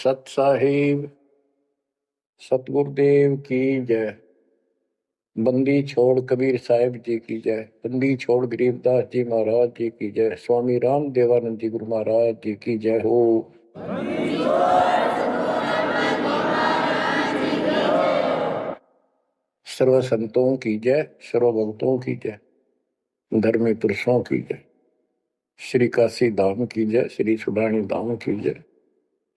सत साहिब सतगुरुदेव की जय। बंदी छोड़ कबीर साहिब जी की जय। बंदी छोड़ गरीबदास जी महाराज जी की जय। स्वामी राम देवानंद जी गुरु महाराज जी की जय हो। सर्व संतों की जय, सर्व भक्तों की जय, धर्मी पुरुषों की जय। श्री काशी धाम की जय, श्री सुडानी धाम की जय,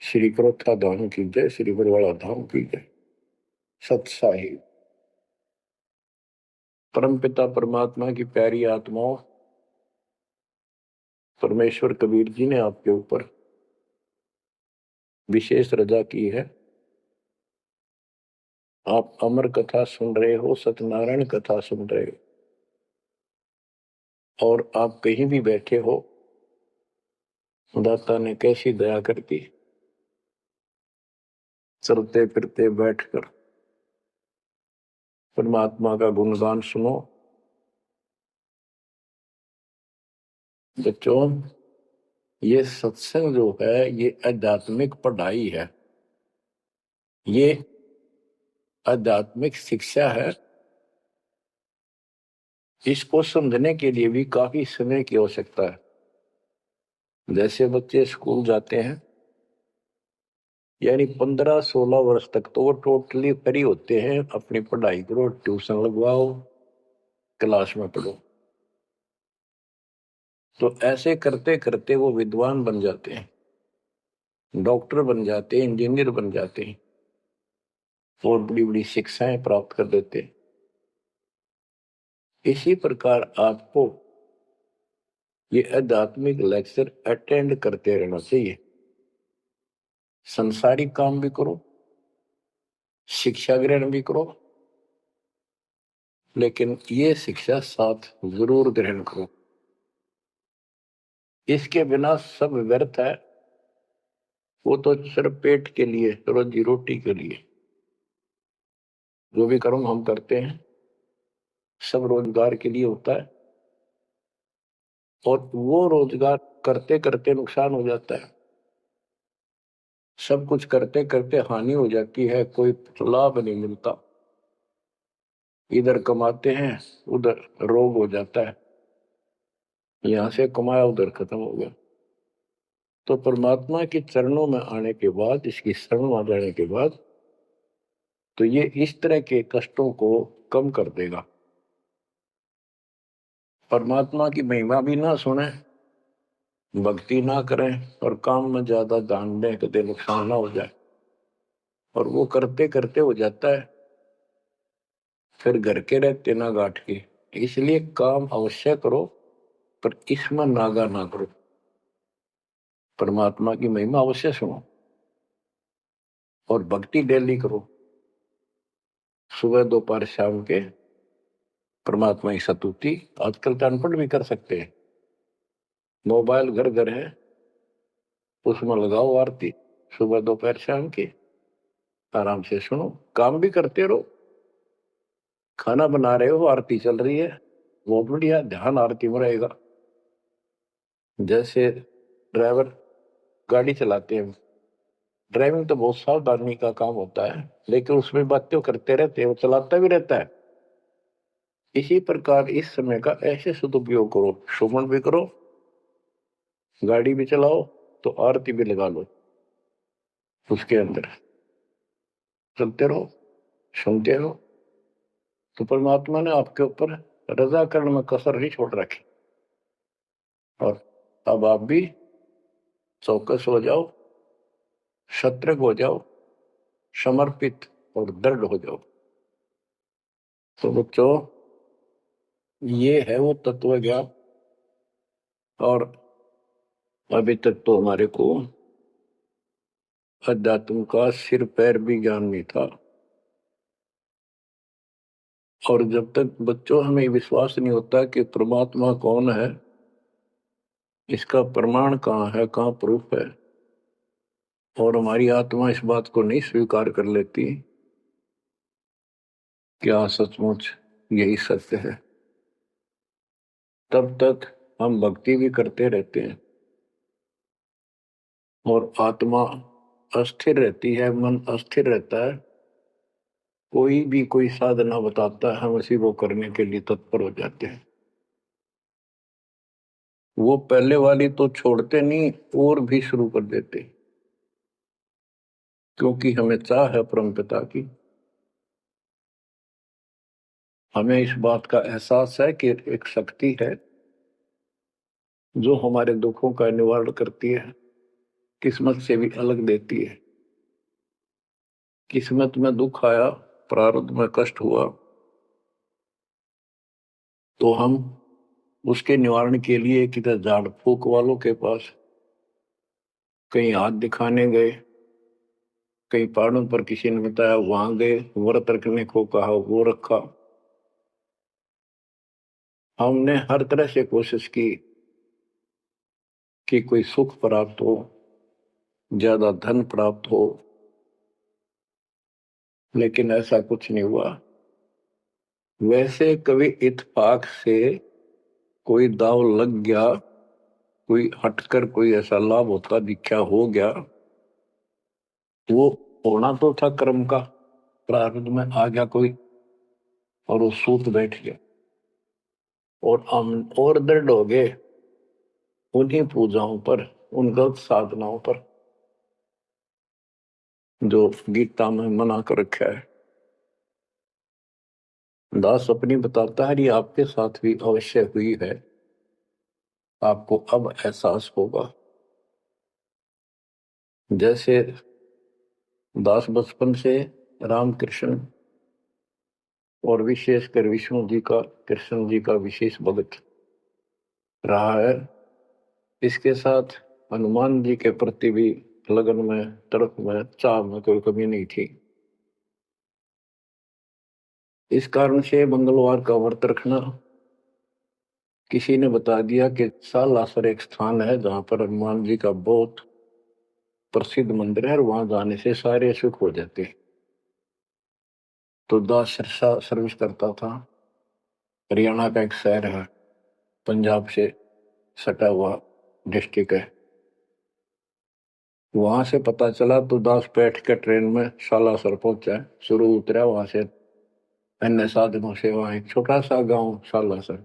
श्री क्रोथा धाम की जय, श्री बरवाड़ा धाम की जय। सत साहिब परमपिता परमात्मा की प्यारी आत्माओं, परमेश्वर कबीर जी ने आपके ऊपर विशेष रजा की है। आप अमर कथा सुन रहे हो, सत्यनारायण कथा सुन रहे हो, और आप कहीं भी बैठे हो, दाता ने कैसी दया कर दी। चलते फिरते बैठकर परमात्मा का गुणगान सुनो। बच्चों, ये सत्संग जो है ये आध्यात्मिक पढ़ाई है, ये आध्यात्मिक शिक्षा है। इसको समझने के लिए भी काफी समय की आवश्यकता है। जैसे बच्चे स्कूल जाते हैं, यानी 15-16 वर्ष तक तो वो टोटली फ्री होते हैं। अपनी पढ़ाई करो, ट्यूशन लगवाओ, क्लास में पढ़ो। तो ऐसे करते करते वो विद्वान बन जाते हैं, डॉक्टर बन जाते हैं, इंजीनियर बन जाते हैं और बड़ी बड़ी शिक्षाएं प्राप्त कर देते हैं। इसी प्रकार आपको ये आध्यात्मिक लेक्चर अटेंड करते रहना चाहिए। संसारिक काम भी करो, शिक्षा ग्रहण भी करो, लेकिन ये शिक्षा साथ जरूर ग्रहण करो। इसके बिना सब व्यर्थ है। वो तो सिर्फ पेट के लिए, रोजी रोटी के लिए। जो भी कर्म हम करते हैं सब रोजगार के लिए होता है, और वो रोजगार करते करते नुकसान हो जाता है। सब कुछ करते करते हानि हो जाती है, कोई लाभ नहीं मिलता। इधर कमाते हैं, उधर रोग हो जाता है, यहां से कमाया उधर खत्म हो गया। तो परमात्मा के चरणों में आने के बाद, इसकी शरण आ जाने के बाद, तो ये इस तरह के कष्टों को कम कर देगा। परमात्मा की महिमा भी ना सुने, भक्ति ना करें और काम में ज्यादा ध्यान दें, कभी नुकसान ना हो जाए। और वो करते करते हो जाता है, फिर घर के रहते ना गांठ के। इसलिए काम अवश्य करो, पर इसमें नागा ना करो। परमात्मा की महिमा अवश्य सुनो और भक्ति डेली करो। सुबह दोपहर शाम के परमात्मा की स्तुति। आजकल तो अनपढ़ भी कर सकते हैं, मोबाइल घर घर है, उसमें लगाओ आरती सुबह दोपहर शाम की, आराम से सुनो। काम भी करते रहो, खाना बना रहे हो, आरती चल रही है, बहुत बढ़िया, ध्यान आरती में रहेगा। जैसे ड्राइवर गाड़ी चलाते हैं, ड्राइविंग तो बहुत सावधानी का काम होता है, लेकिन उसमें बातें करते रहते हैं, वो चलाता भी रहता है। इसी प्रकार इस समय का ऐसे सदुपयोग करो, श्रवण भी करो, गाड़ी भी चलाओ, तो आरती भी लगा लो, उसके अंदर चलते रहो, सुनते रहो। तो परमात्मा ने आपके ऊपर रजा करने में कसर नहीं छोड़ रखी। और अब आप भी चौकस हो जाओ, सतर्क हो जाओ, समर्पित और दृढ़ हो जाओ। तो बच्चों, ये है वो तत्व ज्ञान। और अभी तक तो हमारे को अध्यात्म का सिर पैर भी ज्ञान नहीं था। और जब तक बच्चों हमें विश्वास नहीं होता कि परमात्मा कौन है, इसका प्रमाण कहाँ है, कहाँ प्रूफ है, और हमारी आत्मा इस बात को नहीं स्वीकार कर लेती क्या सचमुच यही सत्य है, तब तक हम भक्ति भी करते रहते हैं और आत्मा अस्थिर रहती है, मन अस्थिर रहता है, कोई भी कोई साधना बताता है हम उसी को करने के लिए तत्पर हो जाते हैं। वो पहले वाली तो छोड़ते नहीं और भी शुरू कर देते, क्योंकि हमें चाह है परम पिता की। हमें इस बात का एहसास है कि एक शक्ति है जो हमारे दुखों का निवारण करती है, किस्मत से भी अलग देती है। किस्मत में दुख आया, प्रारब्ध में कष्ट हुआ, तो हम उसके निवारण के लिए किधर झाड़ फूक वालों के पास, कहीं हाथ दिखाने गए, कहीं पहाड़ों पर किसी ने बताया वहां गए, व्रत रखने को कहा वो रखा। हमने हर तरह से कोशिश की कि कोई सुख प्राप्त हो, ज्यादा धन प्राप्त हो, लेकिन ऐसा कुछ नहीं हुआ। वैसे कभी इत्तेफाक से कोई दाव लग गया, कोई हटकर कोई ऐसा लाभ होता दिखा हो गया, वो होना तो था कर्म का, प्रारब्ध में आ गया कोई और वो सूत बैठ गया, और हम और दृढ़ हो गए उन्हीं पूजाओं पर, उन गलत साधनाओं पर जो गीता में मना कर रखा है। दास अपनी बताता है, ये आपके साथ भी अवश्य हुई है, आपको अब एहसास होगा। जैसे दास बचपन से रामकृष्ण और विशेषकर विष्णु जी का, कृष्ण जी का विशेष भक्त रहा है, इसके साथ हनुमान जी के प्रति भी लगन में, तड़प में, चाह में कोई कमी नहीं थी। इस कारण से मंगलवार का व्रत रखना, किसी ने बता दिया कि सालासर एक स्थान है जहां पर हनुमान जी का बहुत प्रसिद्ध मंदिर है और वहां जाने से सारे सुख हो जाते हैं। तो दास सिरसा सर्विस करता था, हरियाणा का एक शहर है, पंजाब से सटा हुआ डिस्ट्रिक्ट है। वहां से पता चला तो दास बैठ कर ट्रेन में सालासर पहुंचा, शुरू उतरा वहां से अन्य साधनों से। वहां एक छोटा सा गांव सालासर,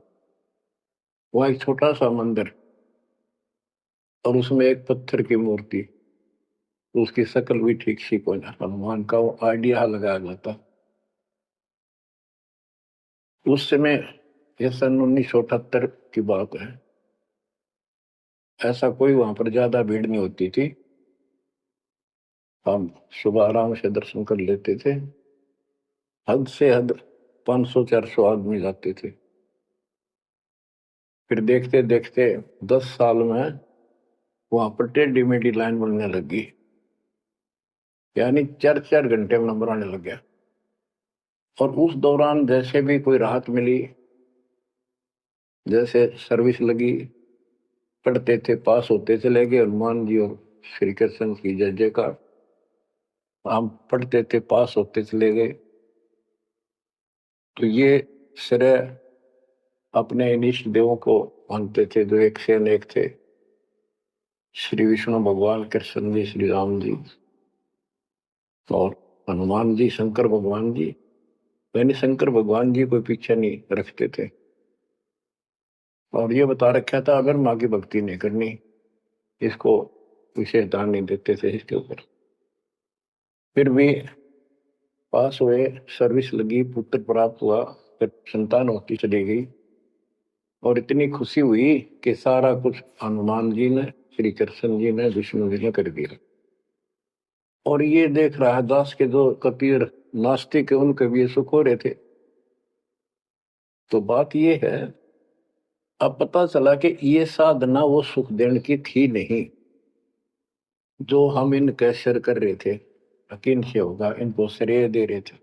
वहां एक छोटा सा मंदिर और उसमें एक पत्थर की मूर्ति, तो उसकी शक्ल भी ठीक सी को हनुमान का वो आइडिया लगाया जाता। उस समय यह सन 1978 की बात है, ऐसा कोई वहां पर ज्यादा भीड़ नहीं होती थी, हम सुबह आराम से दर्शन कर लेते थे। हद से हद 500-400 आदमी जाते थे। फिर देखते देखते 10 साल में वहां पर टेढ़ी मेढ़ी लाइन बनने लगी, यानी 4-4 घंटे में नंबर आने लग गया। और उस दौरान जैसे भी कोई राहत मिली, जैसे सर्विस लगी, पढ़ते थे, पास होते चले गए, हनुमान जी और श्री कृष्ण की जय जयकार। हम पढ़ते थे, पास होते चले गए। तो ये श्रेय अपने इष्ट देवों को मानते थे जो एक से अनेक थे, श्री विष्णु भगवान, कृष्ण जी, श्री राम जी और हनुमान जी, शंकर भगवान जी। यानी शंकर भगवान जी कोई पीछे नहीं रखते थे, और ये बता रखा था अगर माँ की भक्ति नहीं करनी, इसको विशेष ध्यान नहीं देते थे इसके ऊपर। फिर भी पास हुए, सर्विस लगी, पुत्र प्राप्त हुआ, फिर संतान होती चली गई, और इतनी खुशी हुई कि सारा कुछ हनुमान जी ने, श्री कृष्ण जी ने, विष्णु जी ने कर दिया। और ये देख रहा है दास के जो कबीर नास्तिक है उनके भी ये सुख हो रहे थे। तो बात ये है, अब पता चला कि ये साधना वो सुख देने की थी नहीं जो हम इन कैसर कर रहे थे, यकीन से होगा इनको श्रेय दे रहे थे।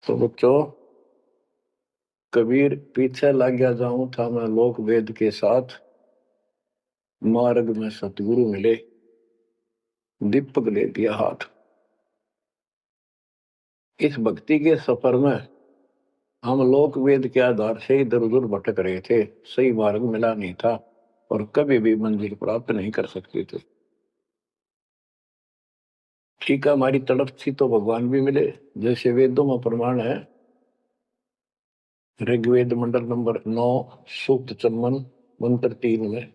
तो बच्चों, कबीर पीछे लग गया जाऊं था मैं लोक वेद के साथ, मार्ग में सतगुरु मिले, दीपक ले दिया हाथ। इस भक्ति के सफर में हम लोक वेद के आधार से इधर उधर भटक रहे थे, सही मार्ग मिला नहीं था और कभी भी मंजिल प्राप्त नहीं कर सकते थे। ठीक है, हमारी तड़प थी तो भगवान भी मिले। जैसे वेदों में प्रमाण है, ऋग्वेद मंडल नंबर 9 सूक्त चमन मंत्र 3 में,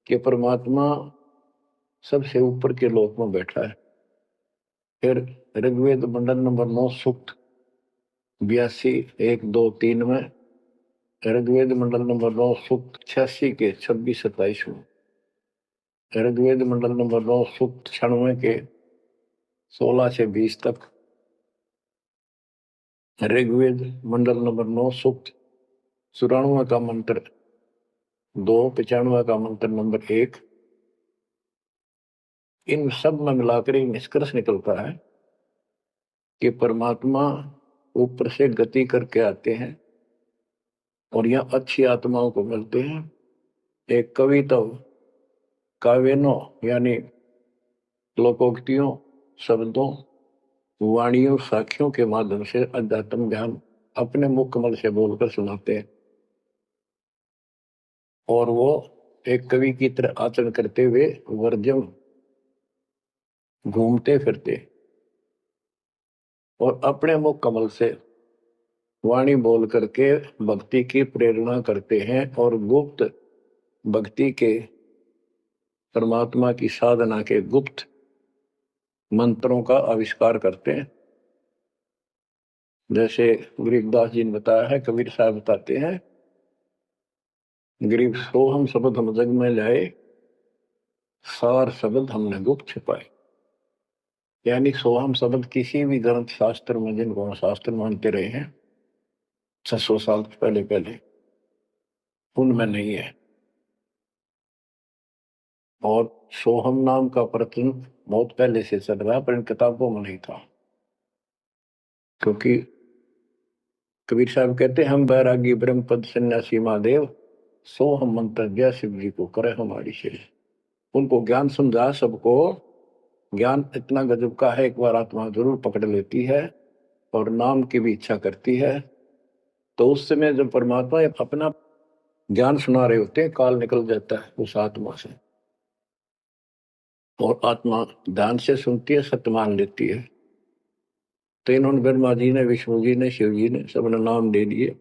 कि परमात्मा सबसे ऊपर के लोक में बैठा है। फिर ऋग्वेद मंडल नंबर 9 सूक्त 82 1 2 3 में, ऋग्वेद मंडल नंबर 9 सूक्त 86 के 26 27 में, ऋग्वेद मंडल नंबर 9 सूक्त 96 के 16 से 20 तक, ऋग्वेद मंडल नंबर 9 सूक्त 94 का मंत्र 2, 95 का मंत्र नंबर 1। इन सब में मिलाकर एक निष्कर्ष निकलता है कि परमात्मा ऊपर से गति करके आते हैं और यह अच्छी आत्माओं को मिलते हैं। एक कविता काव्यनों यानी लोकोक्तियों, शब्दों, वाणियों, साखियों के माध्यम से अध्यात्म ज्ञान अपने मुख कमल से बोलकर सुनाते हैं। और वो एक कवि की तरह आचरण करते हुए वर्जम घूमते फिरते और अपने मुख कमल से वाणी बोल करके भक्ति की प्रेरणा करते हैं और गुप्त भक्ति के, परमात्मा की साधना के गुप्त मंत्रों का आविष्कार करते हैं। जैसे गरीबदास जी ने बताया है, कबीर साहब बताते हैं, गरीब सोहम शब्द हम जग में लाए, सार शब्द हमने गुप्त छिपाए। यानी सोहम शब्द किसी भी ग्रंथ शास्त्र में, जिनको शास्त्र मानते रहे हैं 600 साल पहले पहले, उनमें नहीं है। और सोहम नाम का प्रचलन बहुत पहले से चल रहा है, पर इन किताबों में नहीं था। क्योंकि कबीर साहब कहते हैं, हम बैरागी ब्रह्म पद सन्यासी महादेव, सोहम मंत्र जय शिव जी को करे हमारी शेष। उनको ज्ञान समझा सबको। ज्ञान इतना गजब का है, एक बार आत्मा जरूर पकड़ लेती है और नाम की भी इच्छा करती है, तो उस समय जब परमात्मा अपना ज्ञान सुना रहे होते हैं, काल निकल जाता है उस आत्मा से और आत्मा ध्यान से सुनती है, सत्य मान लेती है। तो इन्होंने, ब्रह्मा जी ने, विष्णु जी ने, शिव जी ने, सबने नाम दे दिए।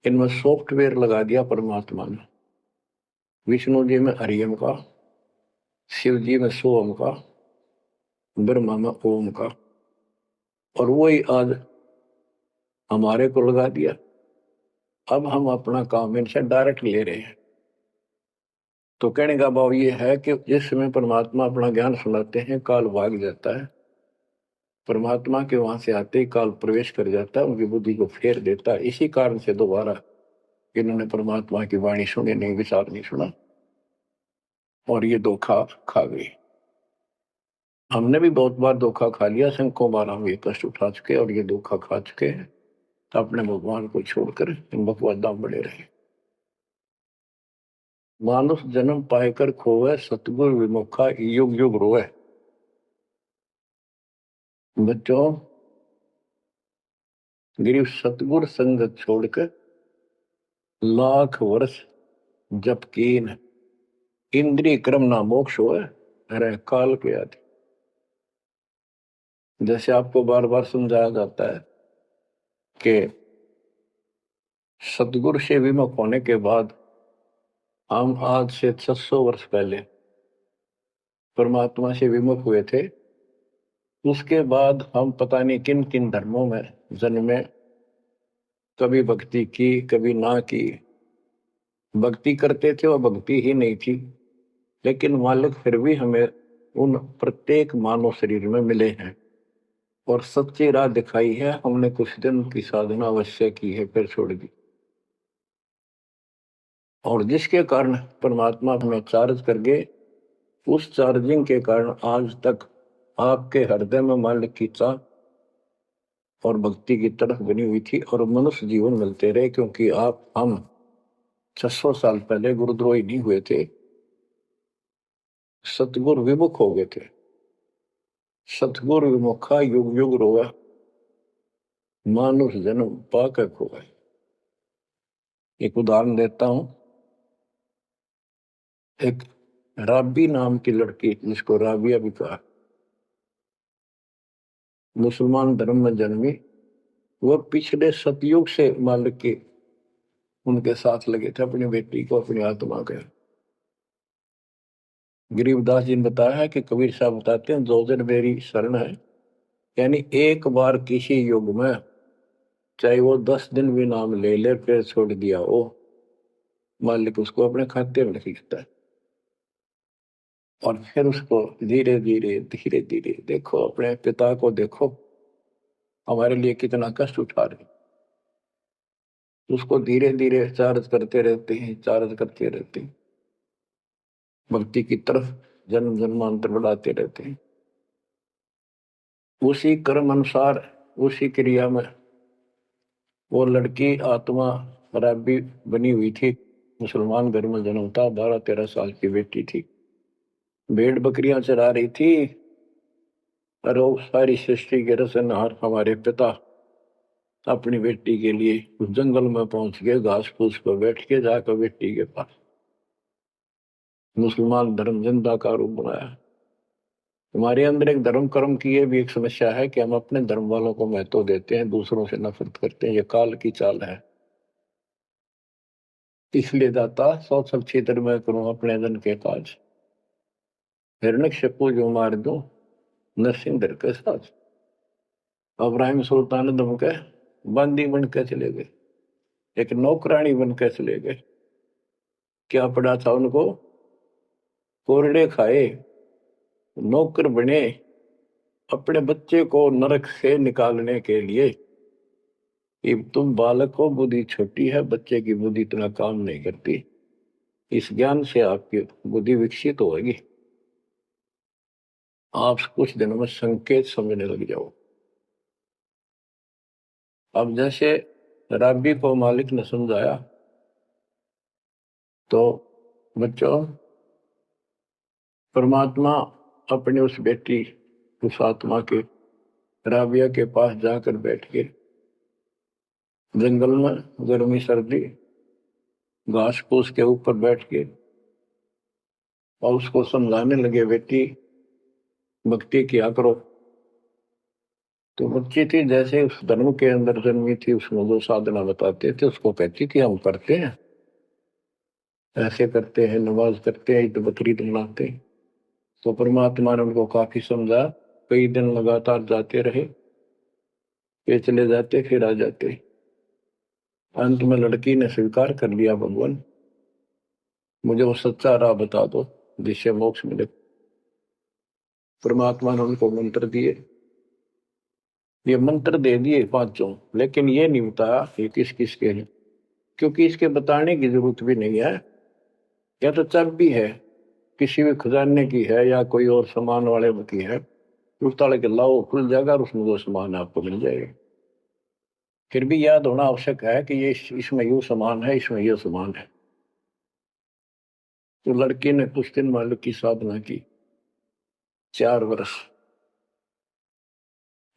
इनमें सॉफ्टवेयर लगा दिया परमात्मा ने। विष्णु जी में हरियम का, शिव जी में सोम का, ब्रह्मा में ओम का, और वही आज हमारे को लगा दिया। अब हम अपना काम इनसे डायरेक्ट ले रहे हैं। तो कहने का भाव ये है कि जिस समय परमात्मा अपना ज्ञान सुनाते हैं, काल भाग जाता है। परमात्मा के वहां से आते ही काल प्रवेश कर जाता है, उनकी बुद्धि को फेर देता है। इसी कारण से दोबारा इन्होंने परमात्मा की वाणी सुनी नहीं, विचार नहीं सुना, और ये धोखा खा गए। हमने भी बहुत बार धोखा खा लिया, संकों बार हम ये कष्ट उठा चुके और ये धोखा खा चुके हैं। तो अपने भगवान को छोड़कर इन बकवादा बड़े रहे। मानुष जन्म पाएकर खोवे, सतगुरु विमुखा युग युग रोए। बच्चों, गिरीश सतगुरु संगत छोड़कर लाख वर्ष जप कीन, इंद्रिय क्रम ना मोक्ष होए, अरे काल के आदि। जैसे आपको बार बार समझाया जाता है कि सतगुरु से विमुख होने के बाद हम आज से 600 वर्ष पहले परमात्मा से विमुख हुए थे। उसके बाद हम पता नहीं किन किन धर्मों में जन्मे, कभी भक्ति की कभी ना की। भक्ति करते थे और भक्ति ही नहीं थी, लेकिन मालिक फिर भी हमें उन प्रत्येक मानव शरीर में मिले हैं और सच्ची राह दिखाई है। हमने कुछ दिन की साधना अवश्य की है, फिर छोड़ दी, और जिसके कारण परमात्मा हमें चार्ज कर गए। उस चार्जिंग के कारण आज तक आपके हृदय में मालिक की चाह और भक्ति की तरफ बनी हुई थी और मनुष्य जीवन मिलते रहे। क्योंकि हम 600 साल पहले गुरुद्रोही नहीं हुए थे, सतगुरु विमुख हो गए थे। सतगुरु विमुखा युग युग रोआ, मानुष जन्म पाकर खोए। एक उदाहरण देता हूं। एक राबी नाम की लड़की, जिसको राबिया भी कहा, मुसलमान धर्म में जन्मी, वह पिछले सतयुग से मालिक के उनके साथ लगे थे अपनी बेटी को, अपनी आत्मा के। गरीबदास जी ने बताया है कि कबीर साहब बताते हैं, दो दिन मेरी शरण है, यानी एक बार किसी युग में चाहे वो 10 दिन भी नाम ले ले, फिर छोड़ दिया वो, मालिक उसको अपने खाते में खींचता है। और फिर उसको धीरे धीरे धीरे धीरे, देखो अपने पिता को देखो, हमारे लिए कितना कष्ट उठा रहे, उसको धीरे धीरे चार्ज करते रहते हैं, चार्ज करते रहते हैं, भक्ति की तरफ जन्म जन्मांतर बढ़ाते रहते हैं। उसी कर्म अनुसार, उसी क्रिया में वो लड़की आत्मा रब्बी बनी हुई थी। मुसलमान घर में जन्म था, 12-13 साल की बेटी थी, भेड़ बकरियां चरा रही थी। और वो सारी सृष्टि के रचनहार हमारे पिता अपनी बेटी के लिए उस जंगल में पहुंच गए, घास फूस पर बैठ के जाकर बेटी के पास मुसलमान धर्म जिंदा का रूप बनाया। हमारे अंदर एक धर्म कर्म की ये भी एक समस्या है कि हम अपने धर्म वालों को महत्व देते हैं, दूसरों से नफरत करते हैं। ये काल की चाल है। इसलिए दाता सौ सब क्षेत्र में करूं अपने जन के काज, हिरण्यकशिपु जो मार दो नरसिंह के साथ। इब्राहिम सुल्तान दम के बंदी बन के चले गए, एक नौकरानी बन के चले गए। क्या पड़ा था उनको? कोरड़े खाए, नौकर बने, अपने बच्चे को नरक से निकालने के लिए। तुम बालक हो, बुद्धि छोटी है, बच्चे की बुद्धि इतना काम नहीं करती, इस ज्ञान से आपकी बुद्धि विकसित होगी, आप कुछ दिनों में संकेत समझने लग जाओ। अब जैसे रब्बी को मालिक ने समझाया, तो बच्चों परमात्मा अपने उस बेटी, उस आत्मा के राबिया के पास जाकर बैठ के जंगल में गर्मी सर्दी घास फूस के ऊपर बैठ के और उसको समझाने लगे, बेटी भक्ति किया करो। तो बच्ची थी, जैसे उस धर्म के अंदर जन्मी थी, उसमें जो साधना बताते थे उसको कहती थी हम करते हैं, ऐसे करते हैं, नमाज करते हैं, ईद बकरीद मनाते हैं। तो परमात्मा ने उनको काफी समझा, कई दिन लगातार जाते रहे, ये चले जाते फिर आ जाते। अंत में लड़की ने स्वीकार कर लिया, भगवान मुझे वो सच्चा राह बता दो जिससे मोक्ष मिले। परमात्मा ने उनको मंत्र दिए, ये मंत्र दे दिए पांचों, लेकिन ये नहीं बताया ये किस किस के हैं, क्योंकि इसके बताने की जरूरत भी नहीं है। या तो चाबी है, किसी भी खजाने की है या कोई और सामान वाले की है, उस ताले के लाओ, खुल जाएगा और उसमें वो सामान आपको मिल जाएगा। फिर भी याद होना आवश्यक है कि ये इसमें यूं सामान है, इसमें ये सामान है। तो लड़की ने कुछ दिन मालिक की साधना की, 4 वर्ष।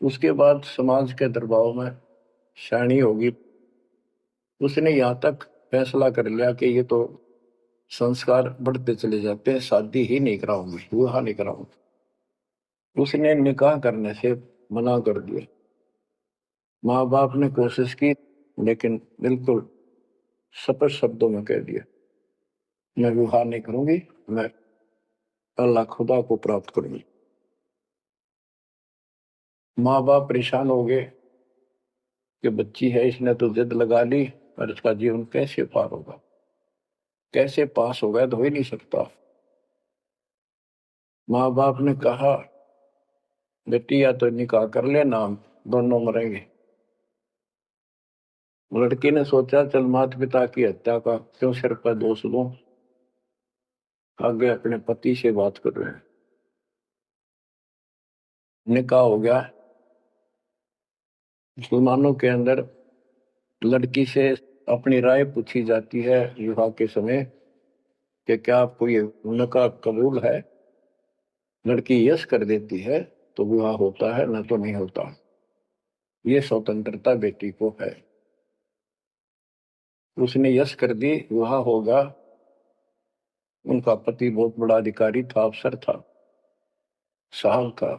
उसके बाद समाज के दबाव में शानी होगी, उसने यहाँ तक फैसला कर लिया कि ये तो संस्कार बढ़ते चले जाते हैं, शादी ही नहीं कराऊंगी, विवाह नहीं कराऊंगी। उसने निकाह करने से मना कर दिया। माँ बाप ने कोशिश की, लेकिन बिल्कुल स्पष्ट शब्दों में कह दिया, मैं विवाह नहीं करूंगी, मैं अल्लाह खुदा को प्राप्त करूंगी। माँ बाप परेशान हो गए कि बच्ची है, इसने तो जिद लगा ली, और इसका जीवन कैसे पार होगा, कैसे पास होगा, तो हो ही नहीं सकता। माँ बाप ने कहा, बेटी या तो निकाह कर ले, नाम दोनों मरेंगे। लड़की ने सोचा, चल माता पिता की हत्या का क्यों सिर पर दोष लूं, आगे अपने पति से बात कर रहे हैं। निकाह हो गया। मुसलमानों के अंदर लड़की से अपनी राय पूछी जाती है विवाह के समय कि क्या आपको ये निकाह कबूल है। लड़की यस कर देती है तो विवाह होता है, न तो नहीं होता। ये स्वतंत्रता बेटी को है। उसने यस कर दी, विवाह होगा। उनका पति बहुत बड़ा अधिकारी था, अफसर था, साहब था।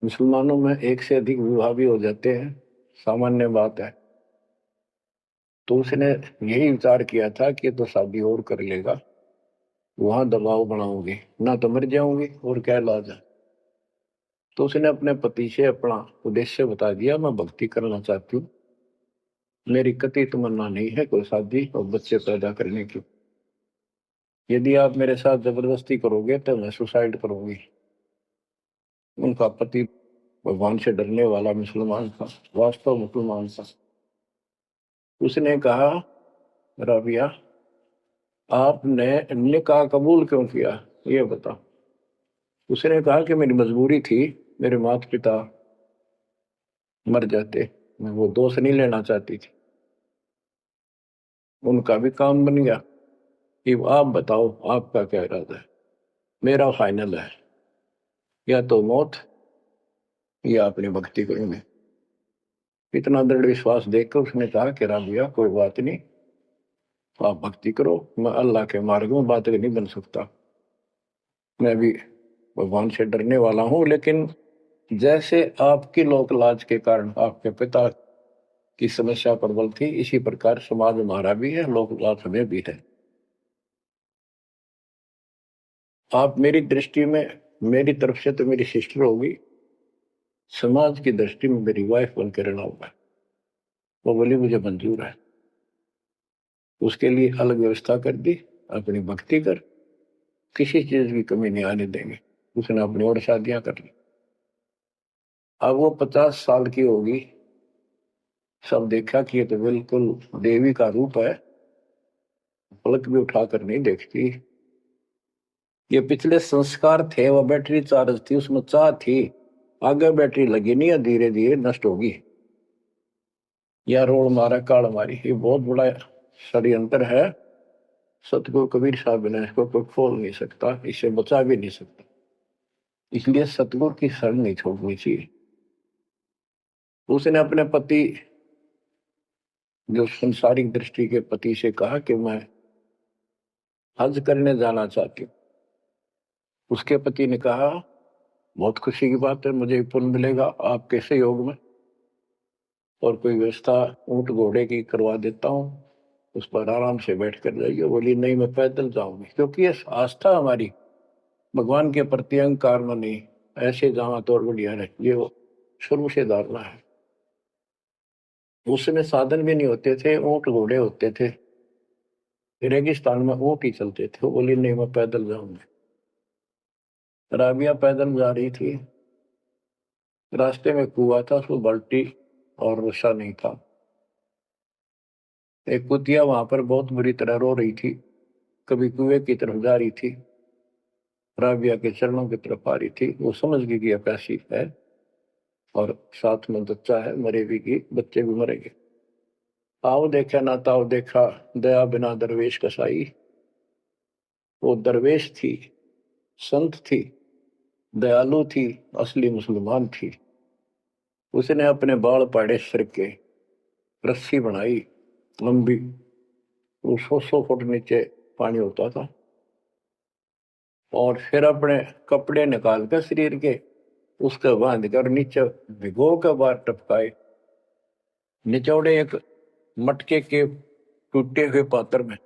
मुसलमानों में एक से अधिक विवाह भी हो जाते हैं, सामान्य बात है। तो उसने यही विचार किया था कि तो शादी और कर लेगा, वहां दबाव बनाऊंगी ना तो मर जाऊंगी, और क्या इलाज है। तो उसने अपने पति से अपना उद्देश्य बता दिया, मैं भक्ति करना चाहती हूँ, मेरी कतई तमन्ना नहीं है कोई शादी और बच्चे पैदा करने की। यदि आप मेरे साथ जबरदस्ती करोगे तो मैं सुसाइड करूंगी। उनका पति भगवान से डरने वाला मुसलमान था, वास्तव मुसलमान था। उसने कहा, राबिया, आपने निकाह कबूल क्यों किया, ये बता। उसने कहा कि मेरी मजबूरी थी, मेरे माता पिता मर जाते, मैं वो दोष नहीं लेना चाहती थी, उनका भी काम बन गया। कि आप बताओ आपका क्या इरादा है। मेरा फाइनल है, या तो मौत या अपनी भक्ति करूंगे। इतना दृढ़ विश्वास देखकर उसने कहा कि राबिया कोई बात नहीं, आप भक्ति करो, मैं अल्लाह के मार्ग में बात नहीं बन सकता, मैं भी भगवान से डरने वाला हूं। लेकिन जैसे आपकी लोक लाज के कारण आपके पिता की समस्या प्रबल थी, इसी प्रकार समाज हमारा भी है, लोक लाज हमें भी है। आप मेरी दृष्टि में, मेरी तरफ से तो मेरी सिस्टर होगी, समाज की दृष्टि में मेरी वाइफ बनकर रहना होगा। वो बोली मुझे मंजूर है। उसके लिए अलग व्यवस्था कर दी, अपनी भक्ति कर, किसी चीज की कमी नहीं आने देंगे। उसने अपनी और शादियां कर ली। अब वो 50 साल की होगी, सब देखा कि ये तो बिल्कुल देवी का रूप है, पलक भी उठाकर नहीं देखती। ये पिछले संस्कार थे, वो बैटरी चार्ज थी, उसमें चाह थी, आगे बैटरी लगी नहीं है, धीरे धीरे नष्ट होगी। या रोड मारा काल मारी, ये बहुत बड़ा षड्यंत्र है। सतगुरु कबीर साहब ने इसको कोई खोल नहीं सकता, इसे बचा भी नहीं सकता। इसलिए सतगुरु की शरण नहीं छोड़नी चाहिए। उसने अपने पति, जो संसारिक दृष्टि के पति से कहा कि मैं हज करने जाना चाहती हूँ। उसके पति ने कहा, बहुत खुशी की बात है, मुझे पुण्य मिलेगा आपके सहयोग में, और कोई व्यवस्था ऊंट घोड़े की करवा देता हूँ, उस पर आराम से बैठ कर जाइए। बोली नहीं, मैं पैदल जाऊंगी, क्योंकि ये आस्था हमारी भगवान के प्रति अहंकार में नहीं, ऐसे जावा तो और बढ़िया है, ये वो शुरू से धारणा है। उस समय साधन भी नहीं होते थे, ऊंट घोड़े होते थे, रेगिस्तान में ऊंट ही चलते थे। वो बोली नहीं, मैं पैदल जाऊंगी। राबिया पैदल जा रही थी, रास्ते में कुआं था, उसमें बाल्टी और रस्सा नहीं था। एक कुतिया वहां पर बहुत बुरी तरह रो रही थी, कभी कुएं की तरफ जा रही थी, राबिया के चरणों की तरफ आ रही थी। वो समझ गई कि प्यासी है, और साथ में बच्चा है, मरेगी की बच्चे भी मरेंगे। आओ देखा ना ताओ देखा, दया बिना दरवेश कसाई। वो दरवेश थी, संत थी, दयालु थी, असली मुसलमान थी। उसने अपने बाल पाड़े सिर के, रस्सी बनाई लंबी, वो 100 फुट नीचे पानी होता था, और फिर अपने कपड़े निकाल कर शरीर के उसके बांध कर नीचे भिगो के बाहर टपकाए, निचौड़े एक मटके के टूटे हुए पात्र में।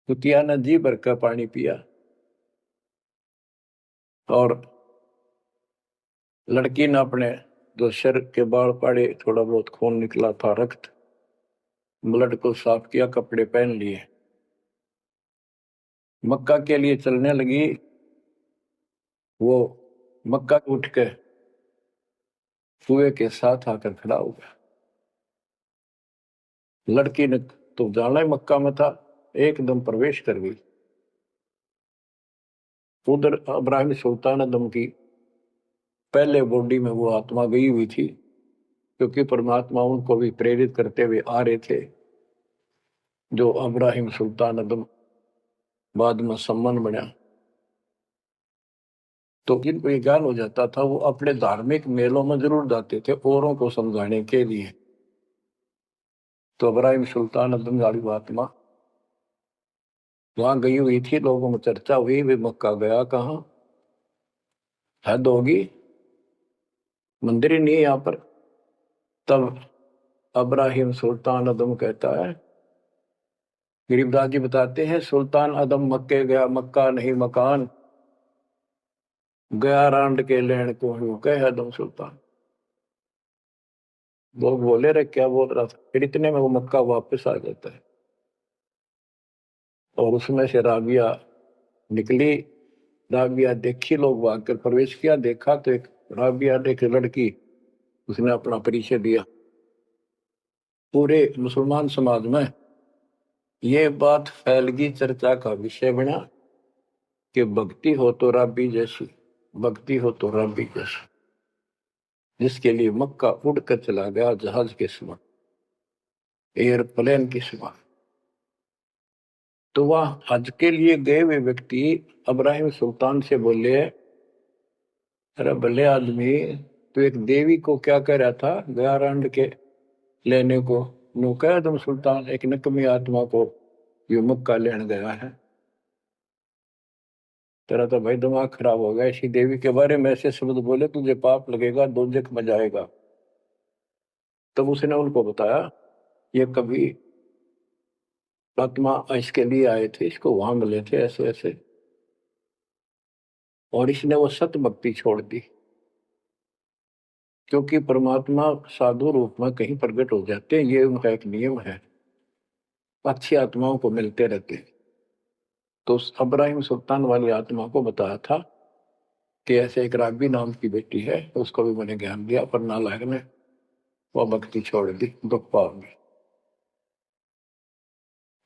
कुतिया ने जी भर का पानी पिया, और लड़की ने अपने जो सिर के बाल पाड़े, थोड़ा बहुत खून निकला था, रक्त, ब्लड को साफ किया, कपड़े पहन लिए, मक्का के लिए चलने लगी। वो मक्का उठ के कुएं के साथ आकर खड़ा हो गया। लड़की ने तो जाना ही मक्का में था, एकदम प्रवेश कर गई। उधर इब्राहिम सुल्तान दम की पहले बॉडी में वो आत्मा गई हुई थी, क्योंकि परमात्मा उनको भी प्रेरित करते हुए आ रहे थे। जो इब्राहिम सुल्तान दम बाद में सम्मान बना, तो जिनको ये ज्ञान हो जाता था, वो अपने धार्मिक मेलों में जरूर जाते थे औरों को समझाने के लिए। तो इब्राहिम सुल्तान दम वाली आत्मा वहां गई हुई थी, लोगों में चर्चा हुई, वे मक्का गया कहाँ, हद होगी, मंदिर ही नहीं है यहाँ पर। तब अब्राहिम सुल्तान अदम कहता है, गरीबदास जी बताते हैं, सुल्तान अदम मक्के गया, मक्का नहीं मकान, गया रांड के लेन को यूं कहे अदम सुल्तान। लोग बोले रे क्या बोल रहा था, फिर इतने में वो मक्का वापस आ जाता है। और उसमें से राबिया निकली। राबिया देखी, लोग भाग कर प्रवेश किया, देखा तो एक राबिया ने, एक लड़की, उसने अपना परिचय दिया। पूरे मुसलमान समाज में ये बात फैल गई, चर्चा का विषय बना कि भक्ति हो तो राबी जैसी, भक्ति हो तो राबी जैसी, जिसके लिए मक्का उड़कर चला गया जहाज के समान, एयरप्लेन के समान। तो वह हज के लिए गए हुए व्यक्ति अब्राहिम सुल्तान से बोले, अरे भले आदमी, तो एक देवी को क्या कह रहा था, गया रांड के लेने को, नो कह तुम सुल्तान, एक नकमी आत्मा को ये मक्का लेने गया है। तेरा तो भाई दिमाग खराब हो गया, इसी देवी के बारे में ऐसे शब्द बोले, तुझे पाप लगेगा, दोजख में जाएगा। तब उसने उनको बताया, ये कभी आत्मा इसके लिए आए थे, इसको वहां मिले थे ऐसे ऐसे, और इसने वो सत भक्ति छोड़ दी। क्योंकि परमात्मा साधु रूप में कहीं प्रकट हो जाते हैं, ये उनका एक नियम है, अच्छी आत्माओं को मिलते रहते हैं। तो अब्राहिम सुल्तान वाली आत्मा को बताया था कि ऐसे एक राबी नाम की बेटी है, उसको भी मैंने ज्ञान दिया, पर नालायक ने वो भक्ति छोड़ दी, दुख पाव में।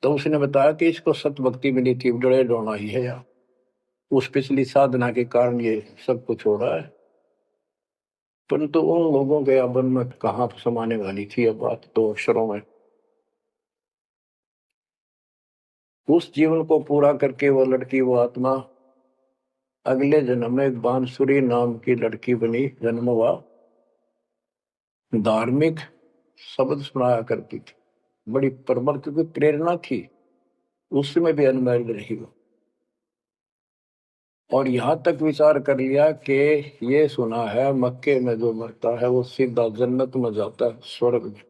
तो उसने बताया कि इसको सत भक्ति मिली थी, डरे डोना ही है यार, उस पिछली साधना के कारण ये सब कुछ हो रहा है। परंतु उन लोगों के अबन में कहाँ समाने वाली थी ये बात, दो अक्षरों में। उस जीवन को पूरा करके वो लड़की, वो आत्मा अगले जन्म में एक बांसुरी नाम की लड़की बनी, जन्म हुआ। धार्मिक शब्द सुनाया करती थी, बड़ी प्रबल, क्योंकि प्रेरणा थी, उसमें भी अनमैरिड रही वो। और यहां तक विचार कर लिया कि ये सुना है मक्के में जो मरता है वो सीधा जन्नत में जाता है, स्वर्ग में।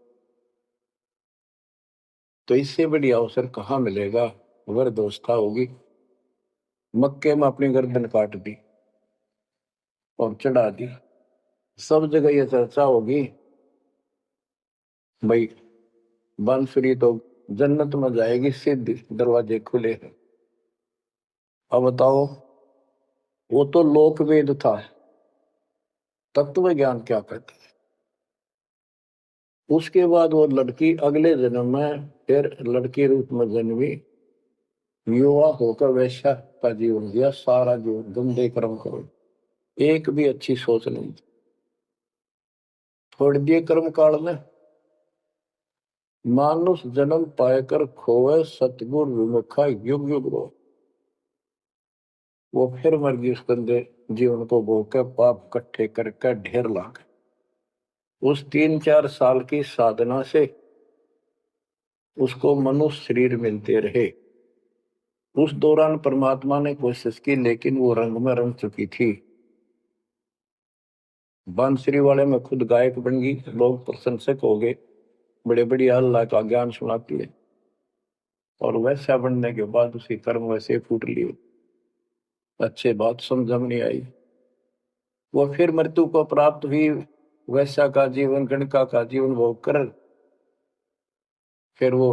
तो इससे बड़ी अवसर कहाँ मिलेगा, अगर दोस्ता होगी। मक्के में अपनी गर्दन काट दी और चढ़ा दी, सब जगह ये चर्चा होगी, भाई बांसुरी तो जन्नत में जाएगी, सिद्ध दरवाजे खुले हैं। अब बताओ, वो तो लोक वेद था, तत्व ज्ञान क्या कहते हैं। उसके बाद वो लड़की अगले जन्म में फिर लड़की रूप में जन्मी, युवा होकर वैश्या का जीवन दिया, सारा जीवन गंदे कर्म करो, एक भी अच्छी सोच नहीं, छोड़ दिए कर्म काल में। मानुष जन्म पाकर खोए, सतगुर विमुखा युग युग रो। वो फिर मर गई उस गंदे जीवन को भोग के, पाप इकट्ठे करके ढेर ला गए। उस 3-4 साल की साधना से उसको मनुष्य शरीर मिलते रहे। उस दौरान परमात्मा ने कोशिश की, लेकिन वो रंग में रंग चुकी थी। बांसुरी वाले में खुद गायक बन गई, लोग प्रशंसक हो गए, बड़े बड़ी अल्लाह का ज्ञान सुनाती है। और वैसा बनने के बाद उसी कर्म वैसे फूट लिए, अच्छे बात समझ में नहीं आई। वो फिर मृत्यु को प्राप्त हुई, वैसा का जीवन, गणका का जीवन भोग कर फिर वो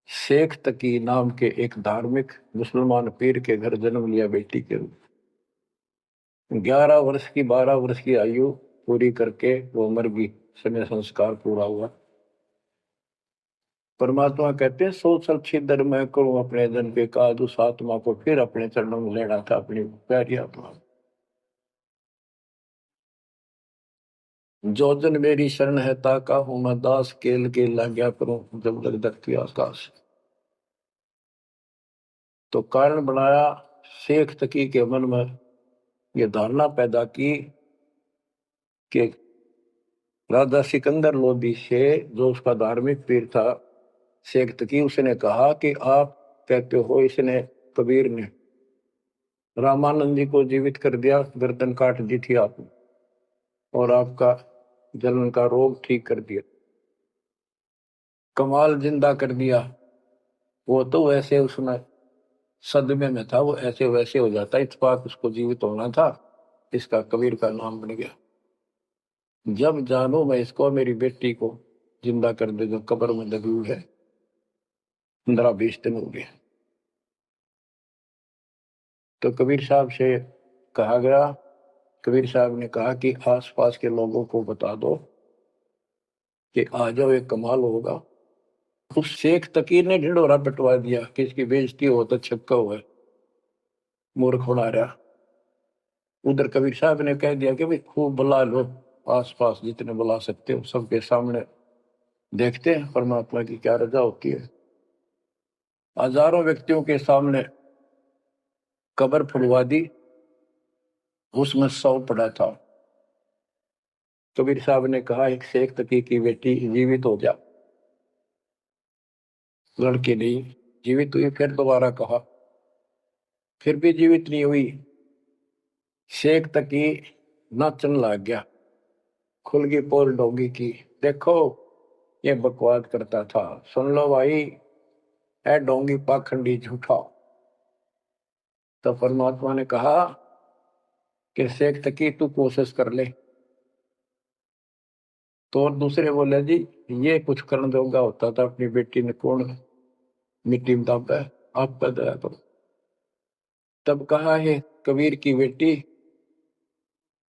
शेख तकी नाम के एक धार्मिक मुसलमान पीर के घर जन्म लिया बेटी के रूप। 11 वर्ष की, 12 वर्ष की आयु पूरी करके वो मर गई, समय संस्कार पूरा हुआ। परमात्मा कहते हैं, सोच अच्छी दर मैं करूं अपने जन के काज, उस आत्मा को फिर अपने चरणों में लेना था, अपनी प्यारी आत्मा। जो जन मेरी शरण है ताका हूं मैं दास, केल के लाग्या करूं जब लग धरती आकाश। तो कारण बनाया, शेख तकी के मन में ये धारणा पैदा की कि राजा सिकंदर लोदी से, जो उसका धार्मिक पीर था शेख तकी, उसने कहा कि आप कहते हो, इसने कबीर ने रामानंद जी को जीवित कर दिया, गर्दन काट दी थी आपने, और आपका जलन का रोग ठीक कर दिया। कमाल जिंदा कर दिया। वो तो वैसे उसमें सदमे में था, वो ऐसे वैसे हो जाता, इत्तेफाक उसको जीवित होना था, इसका कबीर का नाम बन गया। जब जानू मैं इसको, मेरी बेटी को जिंदा कर दे जो कब्र में दबी हुई है, 15-20 दिन हो गए। तो कबीर साहब से कहा गया, कबीर साहब ने कहा कि आसपास के लोगों को बता दो कि आ जाओ, एक कमाल होगा। उस शेख तकीर ने ढिंढोरा पिटवा दिया कि इसकी बेइज्जती हो तो छक्का हुआ, मूर्ख बना रहा। उधर कबीर साहब ने कह दिया कि भाई खूब बुला लो, आसपास जितने बुला सकते हो, सबके सामने देखते हैं परमात्मा की क्या रजा होती है। हजारों व्यक्तियों के सामने कब्र खुलवा दी, उसमें 100 पड़ा था। कबीर साहब ने कहा एक शेख तकी की बेटी जीवित हो जा, लड़की नहीं जीवित हुई। फिर दोबारा कहा, फिर भी जीवित नहीं हुई। शेख तकी नाचन लग गया, खुल गई पोल डोंगी की। देखो ये बकवास करता था, सुन लो भाई, है डोंगी पाखंडी झूठा। तो परमात्मा ने कहा कि शेख तकी तू कोशिश कर ले। तो और दूसरे बोले जी ये कुछ करने जोगा होता था, अपनी बेटी ने कौन मिट्टी में दाबा है, आप पर दया करो। तब कहा है कबीर की बेटी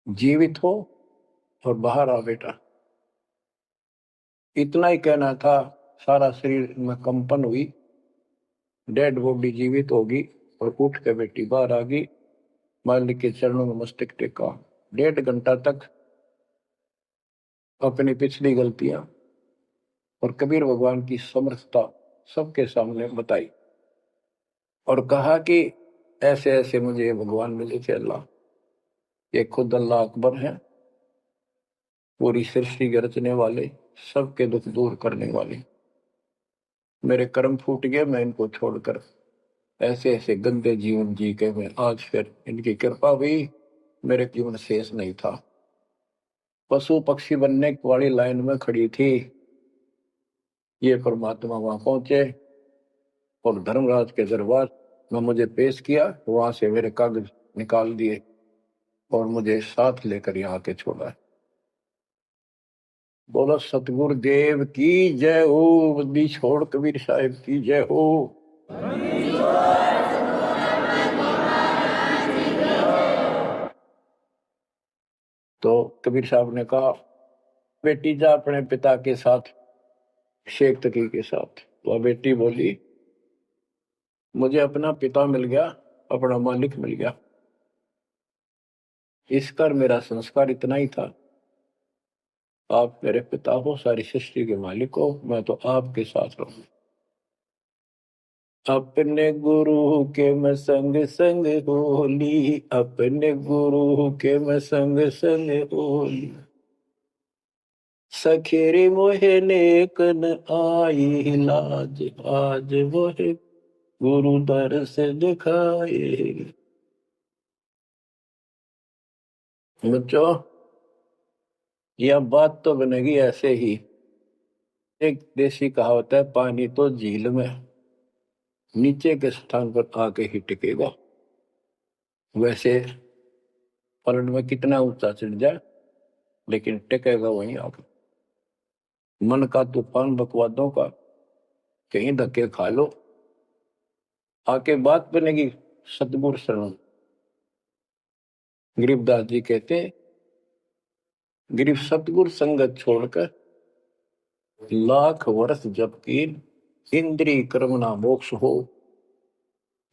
जीवित हो और बाहर आ बेटा। इतना ही कहना था, सारा शरीर में कंपन हुई, डेड बॉडी जीवित होगी, और उठ के बेटी बाहर आ गई, मालिक के चरणों में मस्तक टेका। 1.5 घंटा तक अपनी पिछली गलतियां और कबीर भगवान की समर्थता सबके सामने बताई, और कहा कि ऐसे ऐसे मुझे भगवान मिले थे अल्लाह, ये खुद अल्लाह अकबर है, पूरी सृष्टि के रचने वाले, सबके दुख दूर करने वाले। मेरे कर्म फूट गए, मैं इनको छोड़कर ऐसे ऐसे गंदे जीवन जी के मैं आज फिर इनकी कृपा हुई, मेरे जीवन शेष नहीं था। पशु पक्षी बनने वाली लाइन में खड़ी थी, ये परमात्मा वहां पहुंचे और धर्मराज के दरबार में मुझे पेश किया, वहां से मेरे कागज निकाल दिए और मुझे साथ लेकर यहाँ के छोड़ा। बोलो सतगुरु देव की जय हो, बंदी छोड़ कबीर साहिब की जय हो। तो कबीर साहब ने कहा बेटी जा अपने पिता के साथ, शेख तकी के साथ। तो बेटी बोली मुझे अपना पिता मिल गया, अपना मालिक मिल गया, इस कर मेरा संस्कार इतना ही था। आप मेरे पिता हो, सारी सृष्टि के मालिक हो, मैं तो आपके साथ रहूं। अपने गुरु के मैं संग संग होली, अपने गुरु के मैं संग संग होली, सखेरे मोहे नेकन आई लाज, आज मोहे गुरु दर से दिखाए। बच्चों यह बात तो बनेगी ऐसे ही। एक देसी कहावत है, पानी तो झील में नीचे के स्थान पर आके ही टिकेगा। वैसे पलट में कितना ऊंचा चढ़ जाए, लेकिन टिकेगा वहीं आके। मन का तूफान बकवादों का, कहीं धक्के खा लो, आके बात बनेगी सतगुरु शरण। गरीबदास जी कहते हैं, गरीब सतगुरु संगत छोड़कर लाख वर्ष जब की, इंद्रिय कर्म ना मोक्ष हो,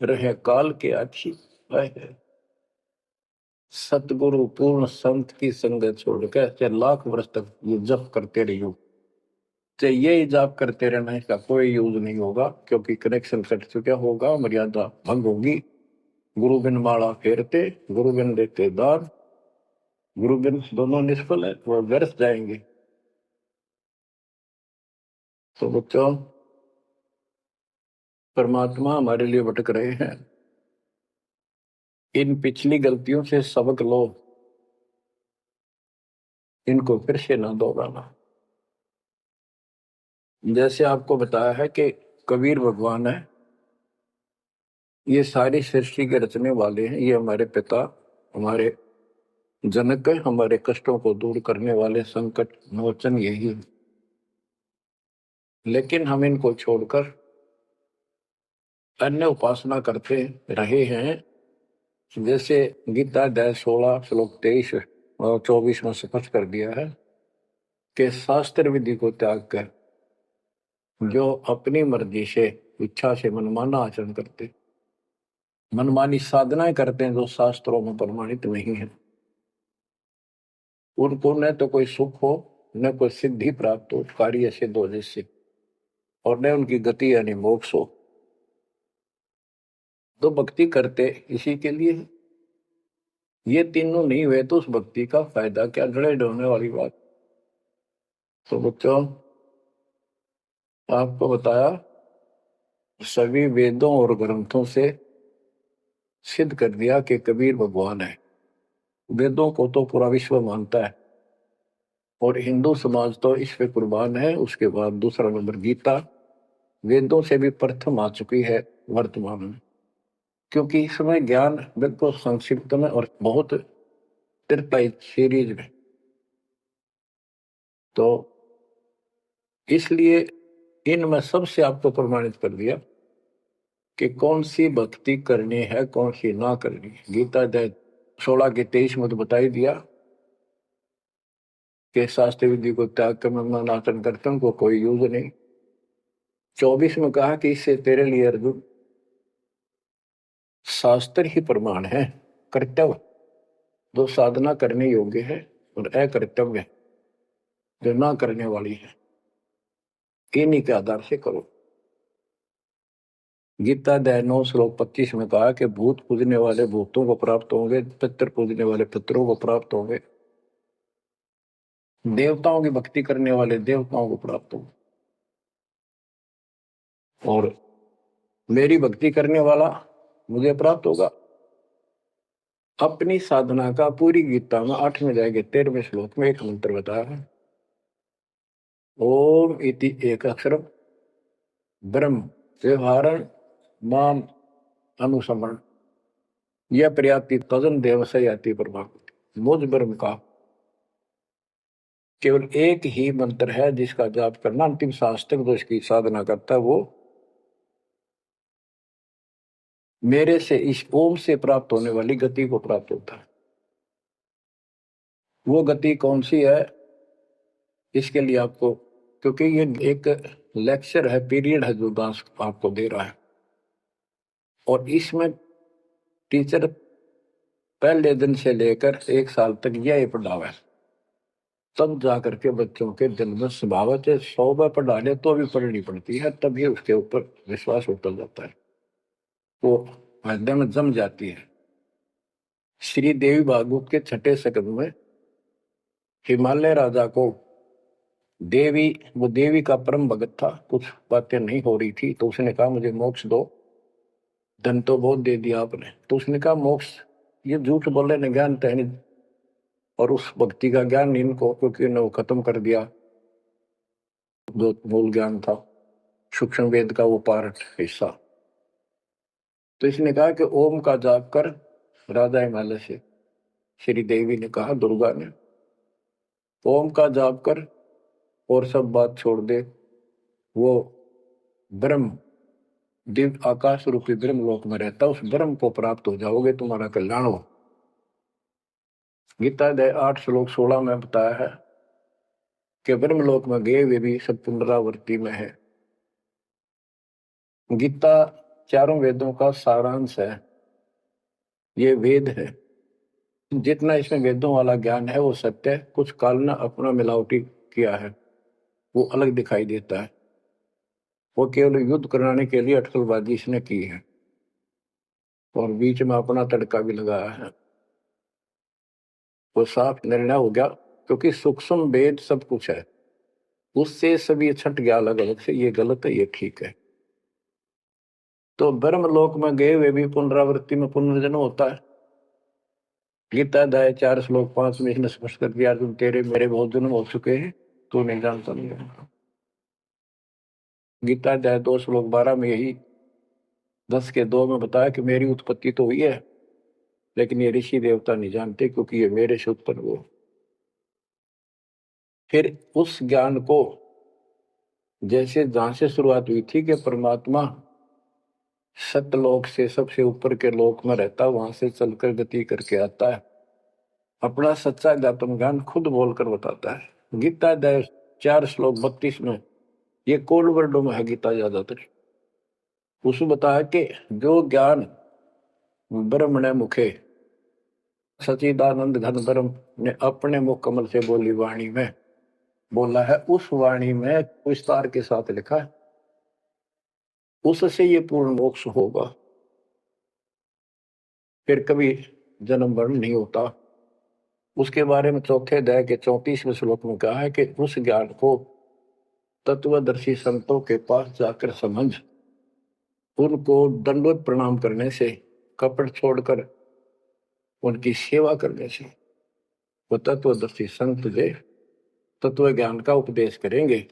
रहे काल के आखी। सतगुरु पूर्ण संत की संगत छोड़कर चाहे लाख वर्ष तक ये जप करते रहियो, चाहे ये जाप करते रहना, इसका कोई यूज नहीं होगा, क्योंकि कनेक्शन कट चुका होगा, मर्यादा भंग होगी। गुरु बिन माला फेरते, गुरु बिन देते दान, गुरु बिन दोनों निष्फल है, वह व्यर्थ जाएंगे। तो बच्चों परमात्मा हमारे लिए भटक रहे हैं, इन पिछली गलतियों से सबक लो, इनको फिर से ना दोहराना। जैसे आपको बताया है कि कबीर भगवान है, ये सारी सृष्टि के रचने वाले हैं, ये हमारे पिता, हमारे जनक है, हमारे कष्टों को दूर करने वाले संकट मोचन यही है। लेकिन हम इनको छोड़कर अन्य उपासना करते रहे हैं। जैसे गीता अध्याय 16 श्लोक 23 और 24 में स्पष्ट कर दिया है कि शास्त्र विधि को त्याग कर जो अपनी मर्जी से इच्छा से मनमाना आचरण करते, मनमानी साधनाएं करते हैं जो शास्त्रों में प्रमाणित नहीं है, उनको न तो कोई सुख हो, न कोई सिद्धि प्राप्त हो, कार्य सिद्ध हो जिससे, और न उनकी गति यानी मोक्ष हो। तो भक्ति करते इसी के लिए है। ये तीनों नहीं हुए तो उस भक्ति का फायदा क्या, जड़े ढोने वाली बात। तो बच्चों, आपको बताया सभी वेदों और ग्रंथों से सिद्ध कर दिया कि कबीर भगवान है। वेदों को तो पूरा विश्व मानता है और हिंदू समाज तो इस पे कुर्बान है। उसके बाद दूसरा नंबर गीता, वेदों से भी प्रथम आ चुकी है वर्तमान में, क्योंकि इसमें ज्ञान बिल्कुल संक्षिप्त में और बहुत तिरपाई सीरीज में। तो इसलिए इनमें सबसे आपको प्रमाणित कर दिया कि कौन सी भक्ति करनी है, कौन सी ना करनी है। गीता अध्याय 16 के 23 में तो बता ही दिया कि शास्त्र विधि को त्याग कर मनमाना आचरण करते उनको कोई यूज नहीं। 24 में कहा कि इससे तेरे लिए अर्जुन शास्त्र ही प्रमाण है, कर्तव्य जो साधना करने योग्य है और अकर्तव्य जो ना करने वाली है, इन्हीं के आधार से करो। गीता अध्याय 9 श्लोक 25 में कहा कि भूत पूजने वाले भूतों को प्राप्त होंगे, पितर पूजने वाले पितरों को प्राप्त होंगे, देवताओं की भक्ति करने वाले देवताओं को प्राप्त होंगे, और मेरी भक्ति करने वाला मुझे प्राप्त होगा। अपनी साधना का पूरी गीता में 8वें अध्याय के 13वें श्लोक में एक मंत्र बताया है, ओम इति एक अक्षरम ब्रह्म व्यवहारण माम अनुसमरण यह प्रयाति तजन देव से याति प्रभाव। मुझ ब्रह्म का केवल एक ही मंत्र है जिसका जाप करना अंतिम शास्त्र जो इसकी साधना करता है वो मेरे से इस ओम से प्राप्त होने वाली गति को प्राप्त होता है। वो गति कौन सी है, इसके लिए आपको, क्योंकि ये एक लेक्चर है, पीरियड है जो दास आपको दे रहा है, और इसमें टीचर पहले दिन से लेकर 1 साल तक यह पढ़ावा है, तब जाकर के बच्चों के दिल में स्वभावत है 100 बार पढ़ा ले तो भी पढ़नी पड़ती है, तभी उसके ऊपर विश्वास उतर जाता है, वो हृदय में जम जाती है। श्री देवी भागवत के 6ठे स्कंद में हिमालय राजा को देवी, वो देवी का परम भगत था, कुछ बातें नहीं हो रही थी, तो उसने कहा मुझे मोक्ष दो। धन तो बहुत दे दिया आपने, तो उसने कहा मोक्ष, ये झूठ बोले ने ज्ञान तो है नहीं, और उस भक्ति का ज्ञान इनको, क्योंकि इन्होंने वो खत्म कर दिया जो मूल ज्ञान था, सूक्ष्म वेद का वो पार्ट हिस्सा। तो इसने कहा कि ओम का जाप कर। राजा हिमालय से श्री देवी ने कहा, दुर्गा ने, ओम का जाप कर और सब बात छोड़ दे, वो ब्रह्म दिव्य आकाश रूपी ब्रह्म लोक में रहता, उस ब्रह्म को प्राप्त हो जाओगे, तुम्हारा कल्याण हो। गीता अध्याय 8 श्लोक 16 में बताया है कि ब्रह्मलोक में गए वे भी सब पुनरावृत्ति में है। गीता चारों वेदों का सारांश है, ये वेद है। जितना इसमें वेदों वाला ज्ञान है वो सत्य है, कुछ काल ने अपना मिलावटी किया है, वो अलग दिखाई देता है, वो केवल युद्ध कराने के लिए अटकलबाजी इसने की है और बीच में अपना तड़का भी लगाया है। वो साफ निर्णय हो गया, क्योंकि सूक्ष्म वेद सब कुछ है, उससे सभी छट गया अलग अलग से, ये गलत है ये ठीक है। तो ब्रह्मलोक में गए हुए भी पुनरावृत्ति में पुनर्जन्म होता है, गीता अध्याय 4 श्लोक 5 में इसने स्पष्ट कर दिया, तुम तेरे मेरे बहुत जन्म हो चुके हैं, तू नहीं जानता नहीं है। गीता अध्याय 2 श्लोक 12 में यही 10 के 2 में बताया कि मेरी उत्पत्ति तो हुई है, लेकिन ये ऋषि देवता नहीं जानते, क्योंकि ये मेरे से उत्पन्न हुए। फिर उस ज्ञान को जैसे जहां से शुरुआत हुई थी कि परमात्मा सतलोक से सबसे ऊपर के लोक में रहता, वहां से चलकर गति करके आता है, अपना सच्चा ज्ञातम ज्ञान खुद बोलकर बताता है। गीता अध्याय 4 श्लोक 32 में, ये कोड वर्डों में है गीता ज्यादातर, उसमें बताया कि जो ज्ञान ब्रह्मणे मुखे सचिदानंद घन ब्रह्म ने अपने मुख कमल से बोली वाणी में बोला है, उस वाणी में विस्तार के साथ लिखा है, उससे ये पूर्ण मोक्ष होगा, फिर कभी जन्म मरण नहीं होता। उसके बारे में चौथे अध्याय के 34वें श्लोक में कहा है कि उस ज्ञान को तत्वदर्शी संतों के पास जाकर समझ, उनको दंडवत प्रणाम करने से, कपट छोड़कर उनकी सेवा करने से वो तत्वदर्शी संत जो तत्व ज्ञान का उपदेश करेंगे।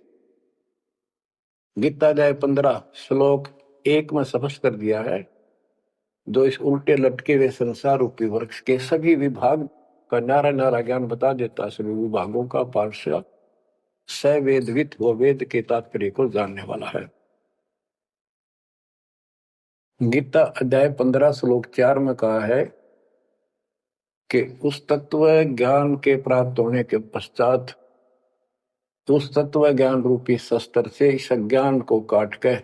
गीता अध्याय 15 श्लोक 1 में स्पष्ट कर दिया है, जो इस उल्टे लटके हुए संसार रूपी वृक्ष के सभी विभाग का नारा नारा ज्ञान बता देता, सभी विभागों का पार्षद सवेदवित वो वेद के तात्पर्य को जानने वाला है। गीता अध्याय 15 श्लोक 4 में कहा है कि उस तत्व ज्ञान के प्राप्त होने के पश्चात उस तत्व ज्ञान रूपी शस्त्र से इस ज्ञान को काट कर,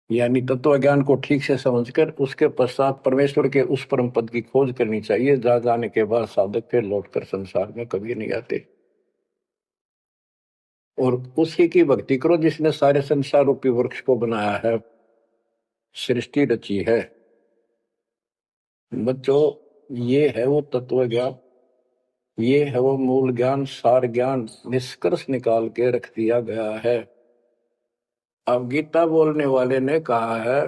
यानी तत्व ज्ञान को ठीक से समझकर उसके पश्चात परमेश्वर के उस परम पद की खोज करनी चाहिए, जहां जाने के बाद साधक फिर लौटकर संसार में कभी नहीं आते, और उसी की भक्ति करो जिसने सारे संसार रूपी वृक्ष को बनाया है, सृष्टि रची है। बच्चों, ये है वो तत्व ज्ञान, ये है वो मूल ज्ञान, सार ज्ञान निष्कर्ष निकाल के रख दिया गया है। अब गीता बोलने वाले ने कहा है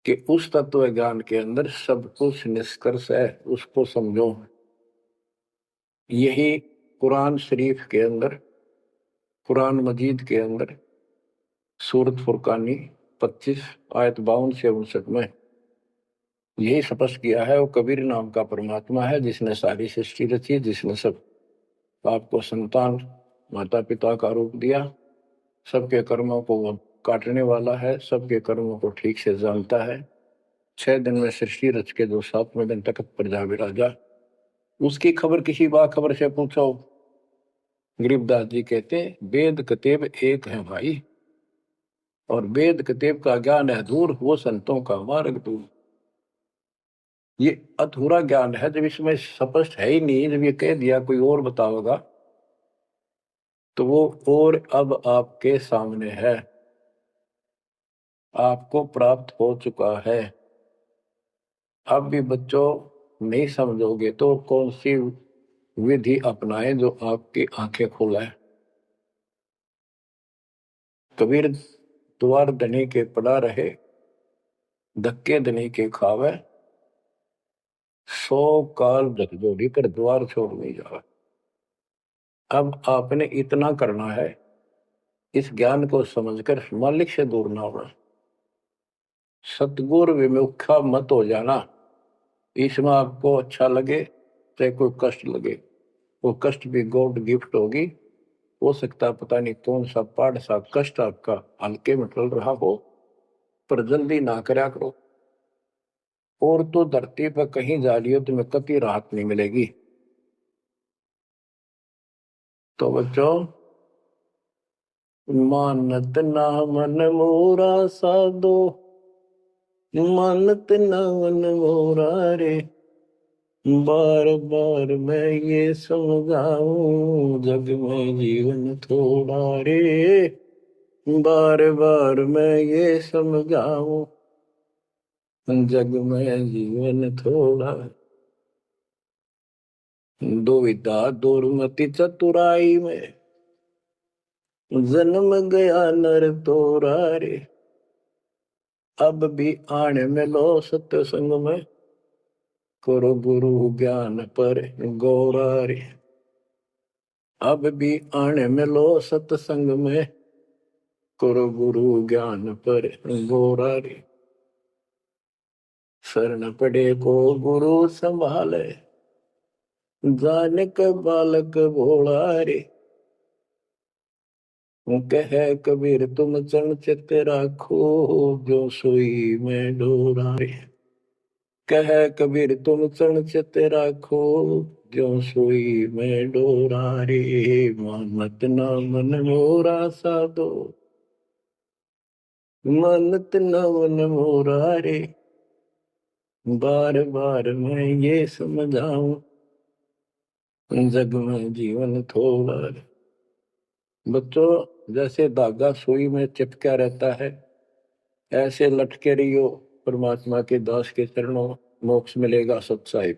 कि उस तत्व ज्ञान के अंदर सब कुछ निष्कर्ष है, उसको समझो। यही कुरान शरीफ के अंदर, कुरान मजीद के अंदर सूरत फुरकानी 25 आयत 52 से 59 में यही स्पष्ट किया है, वो कबीर नाम का परमात्मा है जिसने सारी सृष्टि रची, जिसने सब आपको संतान माता पिता का रूप दिया, सबके कर्मों को वो काटने वाला है, सबके कर्मों को ठीक से जानता है। 6 दिन में सृष्टि रच के जो 7वें दिन तख्त पर जा विराजा, उसकी खबर किसी बाखबर से पूछो। गरीबदास जी कहते, वेद कतेब एक है भाई, और वेद कतेब का ज्ञान है दूर, वो संतों का मार्ग दूर। ये अधूरा ज्ञान है, जब इसमें स्पष्ट है ही नहीं, जब ये कह दिया कोई और बताओगा, तो वो और अब आपके सामने है, आपको प्राप्त हो चुका है। अब भी बच्चों नहीं समझोगे तो कौन सी विधि अपनाएं जो आपकी आंखें खोले। कबीर द्वार धनी के पड़ा रहे, धक्के धनी के खावे, 100 काल झकझोरी कर द्वार छोड़ नहीं जावे। अब आपने इतना करना है, इस ज्ञान को समझकर मालिक से दूर ना होना, सतगुरु विमुखा मत हो जाना। इसमें आपको अच्छा लगे चाहे कोई कष्ट लगे, वो कष्ट भी गॉड गिफ्ट होगी। हो सकता है पता नहीं कौन सा पाठ सा कष्ट आपका हल्के में टल रहा हो, पर जल्दी ना करा करो, और तो धरती पर कहीं जा रही हो तुम्हें कभी राहत नहीं मिलेगी। तो बच्चों, मानत ना मन मोरा साधो, मानत ना मन मोरा रे, बार बार मैं ये समझाऊं, जग में जीवन थोड़ा रे, बार बार मैं ये समझाऊं, जग में जीवन थोड़ा। दुविधा दुर्मति चतुराई में जन्म गया नर तोरा रे, अब भी आने में लो सत्संग में, करो गुरु ज्ञान पर गौरारी। अब भी आने मिलो सत्संग में, करो गुरु ज्ञान पर गौरारी। शरण पड़े को गुरु संभाले, जानिक बालक भोला रे। कह कबीर तुम चरण चित राखो, जो सोई में डोरा रे। कह कबीर तुम चरण चित राखो, जो सोई में डोरा रे। मानत ना मन मोरा साधो, मानत ना मन मोरा रे। बार बार मैं ये समझाऊं, जग में जीवन थोड़ा रे। बच्चों, जैसे धागा सुई में चिपका रहता है, ऐसे लटके रहियो परमात्मा के दास के चरणों, मोक्ष मिलेगा सत साहिब।